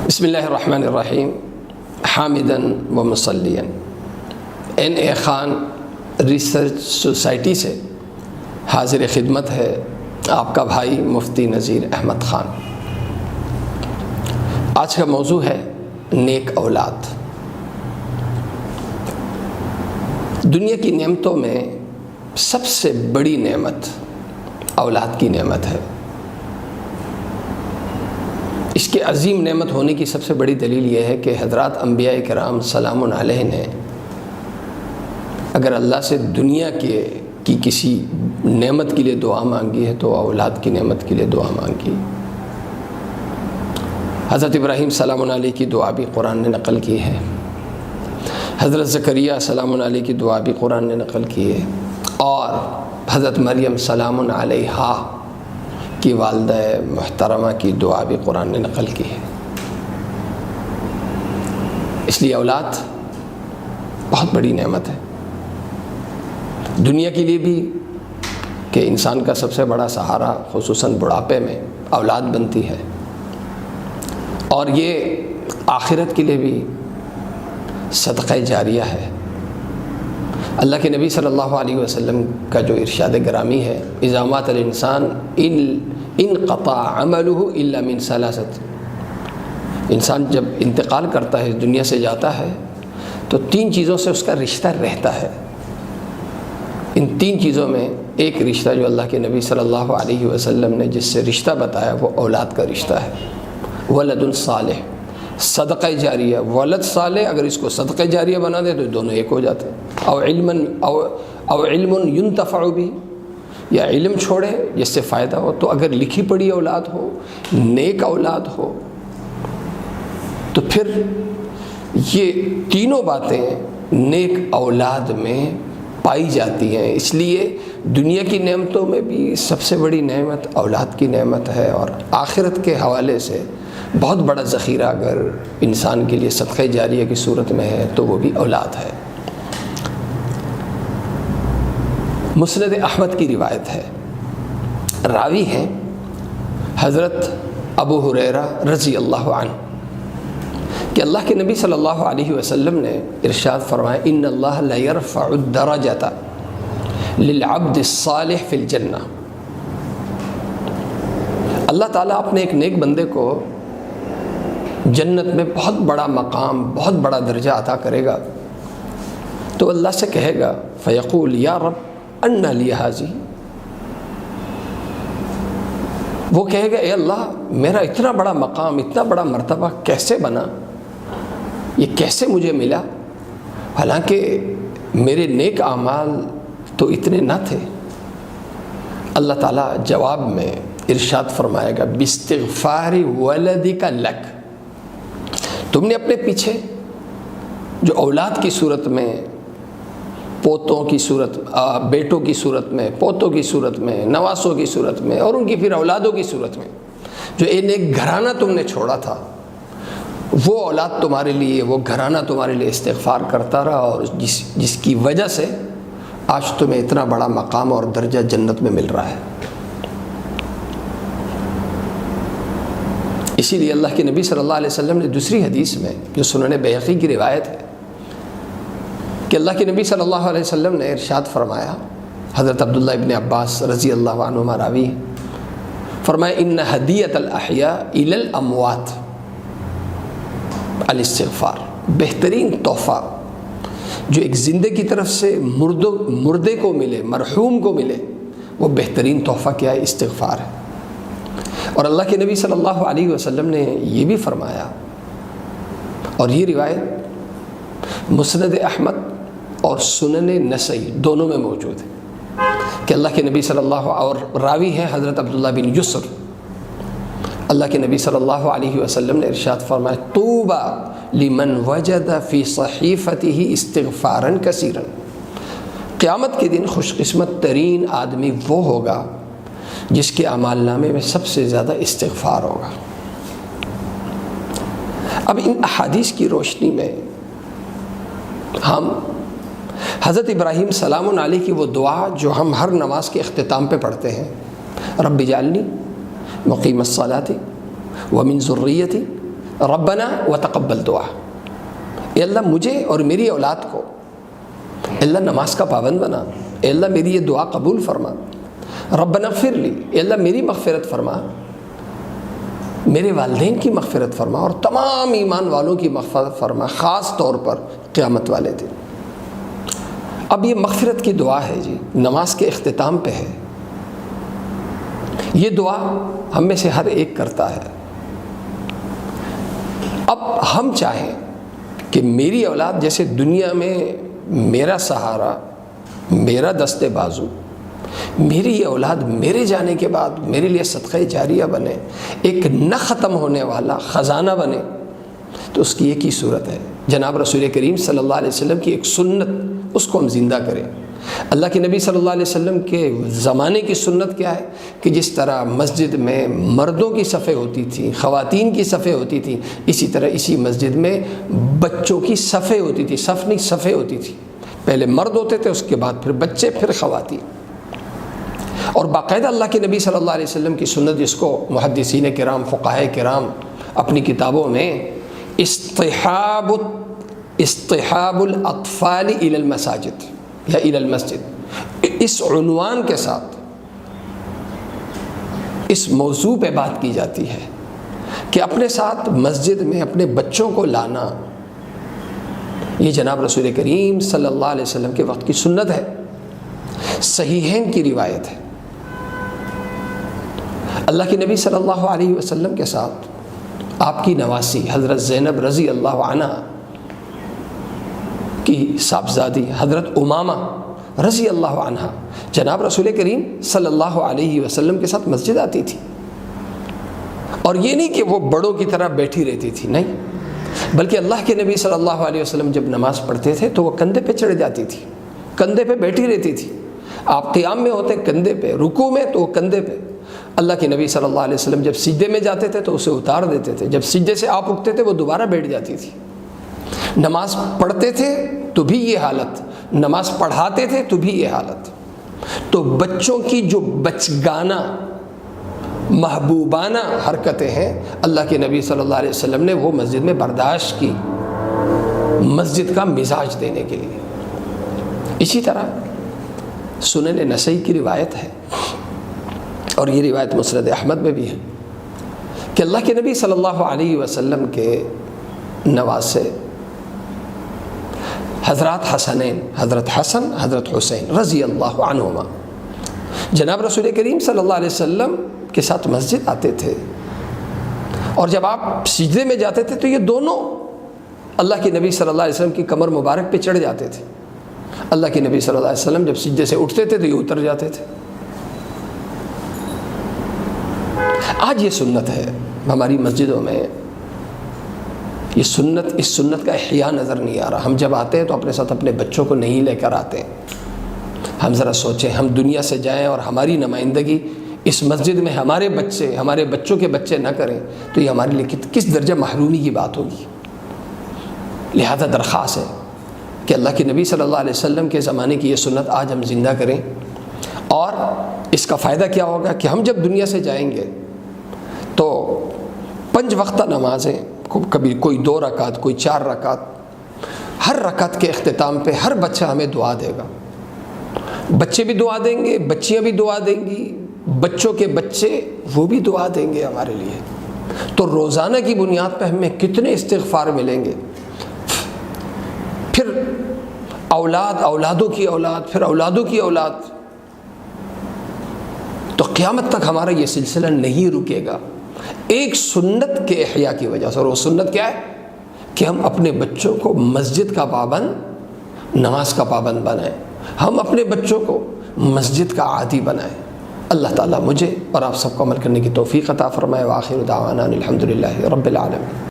بسم اللہ الرحمن الرحیم حامداً و مصلیاً این خان ریسرچ سوسائٹی سے حاضر خدمت ہے آپ کا بھائی مفتی نذیر احمد خان۔ آج کا موضوع ہے نیک اولاد۔ دنیا کی نعمتوں میں سب سے بڑی نعمت اولاد کی نعمت ہے۔ اس کے عظیم نعمت ہونے کی سب سے بڑی دلیل یہ ہے کہ حضرات انبیاء کرام سلام علیہ نے اگر اللہ سے دنیا کی کسی نعمت کے لیے دعا مانگی ہے تو اولاد کی نعمت کے لیے دعا مانگی۔ حضرت ابراہیم سلام علیہ کی دعا بھی قرآن نے نقل کی ہے، حضرت زکریا سلام علیہ کی دعا بھی قرآن نے نقل کی ہے، اور حضرت مریم سلام علیہا کی والدہ محترمہ کی دعا بھی قرآن نے نقل کی ہے۔ اس لیے اولاد بہت بڑی نعمت ہے دنیا کے لیے بھی، کہ انسان کا سب سے بڑا سہارا خصوصاً بڑھاپے میں اولاد بنتی ہے، اور یہ آخرت کے لیے بھی صدقہ جاریہ ہے۔ اللہ کے نبی صلی اللہ علیہ وسلم کا جو ارشاد گرامی ہے، اذا مات الانسان انقطع عمله الا من ثلاثۃ، انسان جب انتقال کرتا ہے، دنیا سے جاتا ہے، تو تین چیزوں سے اس کا رشتہ رہتا ہے۔ ان تین چیزوں میں ایک رشتہ جو اللہ کے نبی صلی اللہ علیہ وسلم نے جس سے رشتہ بتایا وہ اولاد کا رشتہ ہے۔ ولد صالح، صدقہ جاریہ، ولد صالح اگر اس کو صدقہ جاریہ بنا دے تو دونوں ایک ہو جاتے ہیں۔ او علم ينتفع به، یا علم چھوڑے جس سے فائدہ ہو۔ تو اگر لکھی پڑھی اولاد ہو، نیک اولاد ہو، تو پھر یہ تینوں باتیں نیک اولاد میں پائی جاتی ہیں۔ اس لیے دنیا کی نعمتوں میں بھی سب سے بڑی نعمت اولاد کی نعمت ہے، اور آخرت کے حوالے سے بہت بڑا ذخیرہ اگر انسان کے لیے صدقہ جاریہ کی صورت میں ہے تو وہ بھی اولاد ہے۔ مسند احمد کی روایت ہے، راوی ہیں حضرت ابو ہریرہ رضی اللہ عنہ، کہ اللہ کے نبی صلی اللہ علیہ وسلم نے ارشاد فرمایا، ان اللہ لا يرفع الدرجۃ للعبد الصالح فی الجنہ، اللہ تعالیٰ اپنے ایک نیک بندے کو جنت میں بہت بڑا مقام، بہت بڑا درجہ عطا کرے گا، تو اللہ سے کہے گا، فیقول یا رب انا لی ھذی، وہ کہے گا اے اللہ میرا اتنا بڑا مقام، اتنا بڑا مرتبہ کیسے بنا، یہ کیسے مجھے ملا، حالانکہ میرے نیک اعمال تو اتنے نہ تھے۔ اللہ تعالیٰ جواب میں ارشاد فرمائے گا، باستغفار ولدک لک، تم نے اپنے پیچھے جو اولاد کی صورت میں، پوتوں کی صورت، بیٹوں کی صورت میں، پوتوں کی صورت میں، نواسوں کی صورت میں، اور ان کی پھر اولادوں کی صورت میں جو ایک گھرانہ تم نے چھوڑا تھا، وہ اولاد تمہارے لیے، وہ گھرانہ تمہارے لیے استغفار کرتا رہا، اور جس کی وجہ سے آج تمہیں اتنا بڑا مقام اور درجہ جنت میں مل رہا ہے۔ اسی لیے اللہ کے نبی صلی اللہ علیہ وسلم نے دوسری حدیث میں جو سنن بیہقی کی روایت ہے کہ اللہ کے نبی صلی اللہ علیہ وسلم نے ارشاد فرمایا، حضرت عبداللہ ابن عباس رضی اللہ عنہما راوی ہیں، فرمایا ان ہدیۃ الاحیاء الی الاموات الاستغفار، بہترین تحفہ جو ایک زندے کی طرف سے مردے کو ملے، مرحوم کو ملے، وہ بہترین تحفہ کیا ہے؟ استغفار ہے۔ اور اللہ کے نبی صلی اللہ علیہ وسلم نے یہ بھی فرمایا، اور یہ روایت مسند احمد اور سنن نسائی دونوں میں موجود ہے، کہ اللہ کے نبی صلی اللہ، اور راوی ہیں حضرت عبداللہ بن یسر، اللہ کے نبی صلی اللہ علیہ وسلم نے ارشاد فرمایا، طوبی لمن وجد فی صحیفتہ استغفارا کثیرا، قیامت کے دن خوش قسمت ترین آدمی وہ ہوگا جس کے اعمال نامے میں سب سے زیادہ استغفار ہوگا۔ اب ان احادیث کی روشنی میں ہم حضرت ابراہیم سلام علیہ کی وہ دعا جو ہم ہر نماز کے اختتام پہ پڑھتے ہیں، رب اجعلنی مقیم الصلاۃ ومن ذریتی ربنا وتقبل دعا، اے اللہ مجھے اور میری اولاد کو اے اللہ نماز کا پابند بنا، اے اللہ میری یہ دعا قبول فرما، ربنا اغفر لی، اے اللہ میری مغفرت فرما، میرے والدین کی مغفرت فرما، اور تمام ایمان والوں کی مغفرت فرما، خاص طور پر قیامت والے دن۔ اب یہ مغفرت کی دعا ہے جی، نماز کے اختتام پہ ہے۔ یہ دعا ہم میں سے ہر ایک کرتا ہے۔ اب ہم چاہیں کہ میری اولاد جیسے دنیا میں میرا سہارا، میرا دست بازو، میری یہ اولاد میرے جانے کے بعد میرے لیے صدقہ جاریہ بنے، ایک نہ ختم ہونے والا خزانہ بنے، تو اس کی ایک ہی صورت ہے، جناب رسول کریم صلی اللہ علیہ وسلم کی ایک سنت، اس کو ہم زندہ کریں۔ اللہ کے نبی صلی اللہ علیہ وسلم کے زمانے کی سنت کیا ہے کہ جس طرح مسجد میں مردوں کی صفیں ہوتی تھیں، خواتین کی صفیں ہوتی تھیں، اسی طرح اسی مسجد میں بچوں کی صفیں ہوتی تھی، صف نہیں صفیں ہوتی تھی، پہلے مرد ہوتے تھے، اس کے بعد پھر بچے، پھر خواتین۔ اور باقاعدہ اللہ کے نبی صلی اللہ علیہ وسلم کی سنت، جس کو محدثین کرام، فقہاء کرام اپنی کتابوں میں اصطحاب الاطفال الی المساجد یا الی المسجد، اس عنوان کے ساتھ اس موضوع پہ بات کی جاتی ہے کہ اپنے ساتھ مسجد میں اپنے بچوں کو لانا، یہ جناب رسول کریم صلی اللہ علیہ وسلم کے وقت کی سنت ہے، صحیحین کی روایت ہے۔ اللہ کے نبی صلی اللہ علیہ وسلم کے ساتھ آپ کی نواسی حضرت زینب رضی اللہ عنہ کی صاحبزادی حضرت امامہ رضی اللہ عنہ جناب رسول کریم صلی اللہ علیہ وسلم کے ساتھ مسجد آتی تھی، اور یہ نہیں کہ وہ بڑوں کی طرح بیٹھی رہتی تھی، نہیں، بلکہ اللہ کے نبی صلی اللہ علیہ وسلم جب نماز پڑھتے تھے تو وہ کندھے پہ چڑھ جاتی تھی، کندھے پہ بیٹھی رہتی تھی۔ آپ قیام میں ہوتے کندھے پہ، رکوع میں تو وہ کندھے پہ۔ اللہ کے نبی صلی اللہ علیہ وسلم جب سجدے میں جاتے تھے تو اسے اتار دیتے تھے، جب سجدے سے آپ اٹھتے تھے وہ دوبارہ بیٹھ جاتی تھی۔ نماز پڑھتے تھے تو بھی یہ حالت، نماز پڑھاتے تھے تو بھی یہ حالت۔ تو بچوں کی جو بچگانہ محبوبانہ حرکتیں ہیں، اللہ کے نبی صلی اللہ علیہ وسلم نے وہ مسجد میں برداشت کی، مسجد کا مزاج دینے کے لیے۔ اسی طرح سنن نسائی کی روایت ہے، اور یہ روایت مسند احمد میں بھی ہے، کہ اللہ کے نبی صلی اللہ علیہ وسلم کے نواسے حضرات حسنین، حضرت حسن حضرت حسین رضی اللہ عنہما، جناب رسول کریم صلی اللہ علیہ وسلم کے ساتھ مسجد آتے تھے، اور جب آپ سجدے میں جاتے تھے تو یہ دونوں اللہ کے نبی صلی اللہ علیہ وسلم کی کمر مبارک پہ چڑھ جاتے تھے۔ اللہ کے نبی صلی اللہ علیہ وسلم جب سجدے سے اٹھتے تھے تو یہ اتر جاتے تھے۔ آج یہ سنت ہے ہماری مسجدوں میں، یہ سنت، اس سنت کا احیاء نظر نہیں آ رہا۔ ہم جب آتے ہیں تو اپنے ساتھ اپنے بچوں کو نہیں لے کر آتے۔ ہم ذرا سوچیں، ہم دنیا سے جائیں اور ہماری نمائندگی اس مسجد میں ہمارے بچے، ہمارے بچوں کے بچے نہ کریں تو یہ ہمارے لیے کس درجہ محرومی کی بات ہوگی۔ لہذا درخواست ہے کہ اللہ کے نبی صلی اللہ علیہ وسلم کے زمانے کی یہ سنت آج ہم زندہ کریں، اور اس کا فائدہ کیا ہوگا کہ ہم جب دنیا سے جائیں گے تو 5 وقتہ نمازیں، کبھی کوئی 2 رکعت، کوئی 4 رکعت، ہر رکعت کے اختتام پہ ہر بچہ ہمیں دعا دے گا، بچے بھی دعا دیں گے، بچیاں بھی دعا دیں گی، بچوں کے بچے وہ بھی دعا دیں گے ہمارے لیے۔ تو روزانہ کی بنیاد پہ ہمیں کتنے استغفار ملیں گے، پھر اولاد، اولادوں کی اولاد، پھر اولادوں کی اولاد، تو قیامت تک ہمارا یہ سلسلہ نہیں رکے گا، ایک سنت کے احیاء کی وجہ سے۔ اور وہ سنت کیا ہے کہ ہم اپنے بچوں کو مسجد کا پابند، نماز کا پابند بنائیں، ہم اپنے بچوں کو مسجد کا عادی بنائیں۔ اللہ تعالیٰ مجھے اور آپ سب کو عمل کرنے کی توفیق عطا فرمائے۔ وآخر دعوانا الحمدللہ رب العالمین۔